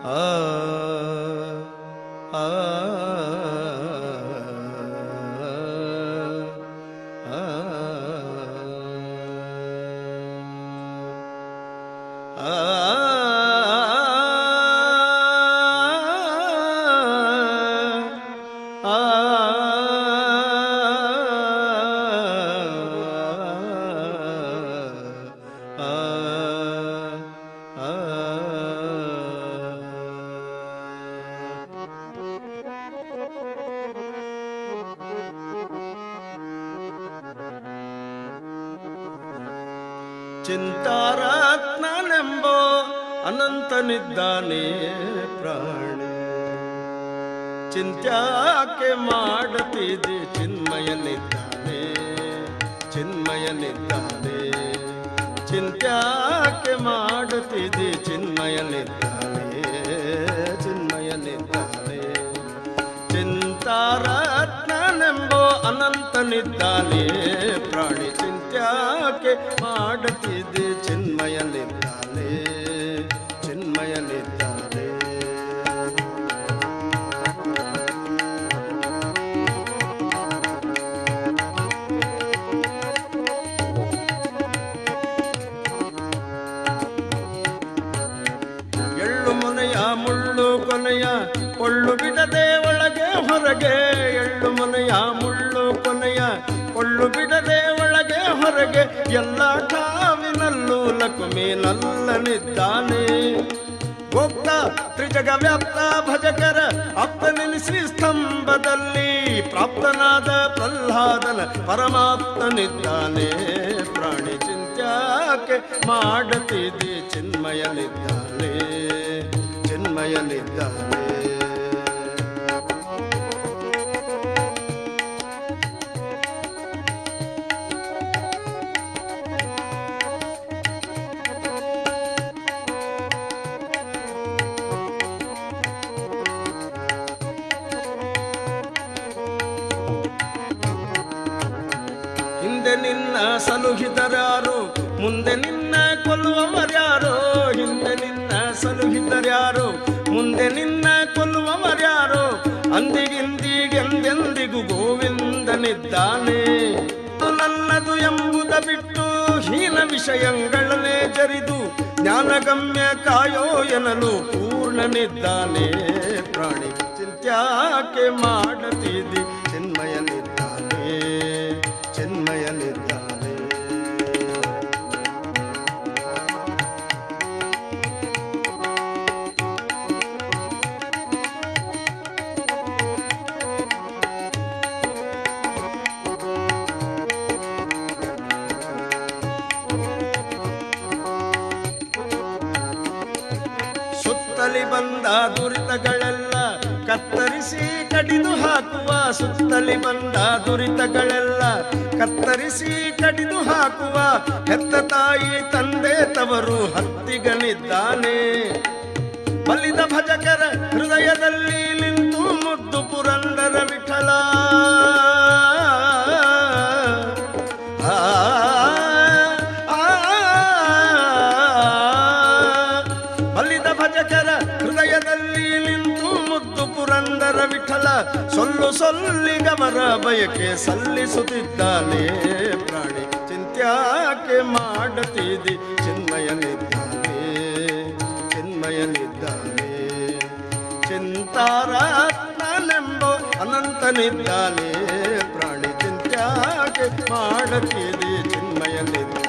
ಆ ಆ ಚಿಂತಾರತ್ನನೆಂಬೋ ಅನಂತನಿದ್ದಾನೆ ಪ್ರಾಣಿ, ಚಿಂತ್ಯಾಕೆ ಮಾಡುತ್ತಿದೆ ಚಿನ್ಮಯನಿದ್ದಾನೆ, ಚಿನ್ಮಯನಿದ್ದಾನೆ, ಚಿಂತ್ಯಾಕೆ ಮಾಡುತ್ತಿದೆ ಚಿನ್ಮಯನಿದ್ದಾನೆ, ಚಿನ್ಮಯನಿದ್ದಾನೆ. ಚಿಂತಾರತ್ನನೆಂಬೋ ಅನಂತನಿದ್ದಾನೆ ಪ್ರಾಣಿ, ಚಿಂತ್ಯಾಕೆ ಮಾಡುತ್ತಿದೆ ಚಿನ್ಮಯನಿದ್ದಾನೆ, ಚಿನ್ಮಯನಿದ್ದಾನೆ. ಎಳ್ಳು ಮೊನೆಯ ಮುಳ್ಳು ಕೊನೆಯ ಕೊಳ್ಳು ಬಿಡದೆ ಒಳಗೆ ಹೊರಗೆ, ಎಳ್ಳು ಮೊನೆಯ ಮುಳ್ಳು ಕೊನೆಯ ಕೊಳ್ಳು ಬಿಡದೆ ಒಳಗೆ ಹೊರಗೆ, ಎಲ್ಲ ಠಾವಿನಲ್ಲೂ ಲಕುಮಿ ನಲ್ಲನಿದ್ದಾನೆ. ಭೋಕ್ತ ತ್ರಿಜಗ ವ್ಯಾಪ್ತ ಭಜಕರ ಆಪ್ತನೆನಿಸಿ ಸ್ತಂಭದಲ್ಲಿ ಪ್ರಾಪ್ತನಾದ ಪ್ರಹ್ಲಾದನ ಪರಮಾತ್ಮನಿದ್ದಾನೆ ಪ್ರಾಣಿ, ಚಿಂತ್ಯಾಕೆ ಮಾಡುತ್ತಿದೆ ಚಿನ್ಮಯನಿದ್ದಾನೆ, ಚಿನ್ಮಯನಿದ್ದಾನೆ. ಹಿಂದೆ ನಿನ್ನ ಸಲುಹಿದರ್ಯಾರು, ಮುಂದೆ ನಿನ್ನ ಕೊಲ್ಲುವವರ್ಯಾರು, ಹಿಂದೆ ನಿನ್ನ ಸಲುಹಿದರ್ಯಾರು, ಮುಂದೆ ನಿನ್ನ ಕೊಲ್ಲುವವರ್ಯಾರು, ಅಂದಿಗಿಂದಿಗೆಂದೆಂದಿಗೂ ಗೋವಿಂದನಿದ್ದಾನೆ. ನನ್ನದು ಎಂಬುದ ಬಿಟ್ಟು ಹೀನ ವಿಷಯಗಳನ್ನೇ ಜರಿದು ಜ್ಞಾನಗಮ್ಯ ಕಾಯೋ ಎನ್ನಲು ಪೂರ್ಣನಿದ್ದಾನೆ ಪ್ರಾಣಿ, ಚಿಂತ್ಯಾಕೆ ಮಾಡುತ್ತಿದೆ ಚಿನ್ಮಯನಿದ್ದಾನೆ, ಚಿನ್ಮಯನಿದ್ದಾನೆ. ಸುತ್ತಲಿ ಬಂದ ದುರಿತಗಳೆಲ್ಲ ಕತ್ತರಿಸಿ ಕಡಿದು ಹಾಕುವ, ಸುತ್ತಲಿ ಬಂದ ದುರಿತಗಳೆಲ್ಲ ಕತ್ತರಿಸಿ ಕಡಿದು ಹಾಕುವ, ಹೆತ್ತ ತಾಯಿ ತಂದೆ ತವರು ಹತ್ತಿಗನಿದ್ದಾನೆ. ಬಲಿದ ಭಜಕರ ಹೃದಯದಲ್ಲಿ ನಿಂತು ಮುದ್ದು ಪುರಂದರ ವಿಠಲ, ಬಲಿದ ಭಜಕರ ಹೃದಯದಲ್ಲಿ ನಿಂತು ಮುದ್ದು ಪುರಂದರ ವಿಠಲ, ಸೊಲ್ಲು ಸೊಲ್ಲಿಗವರ ಬಯಕೆ ಸಲ್ಲಿಸುತ್ತಿದ್ದಾನೆ ಪ್ರಾಣಿ, ಚಿಂತ್ಯಾಕೆ ಮಾಡುತ್ತಿದೆ ಚಿನ್ಮಯನಿದ್ದಾನೆ, ಚಿನ್ಮಯನಿದ್ದಾನೆ. ಚಿಂತಾರತ್ನನೆಂಬೋ ಅನಂತನಿದ್ದಾನೆ ಪ್ರಾಣಿ, ಚಿಂತ್ಯಾಕೆ ಮಾಡುತ್ತಿದೆ ಚಿನ್ಮಯನಿದ್ದಾನೆ.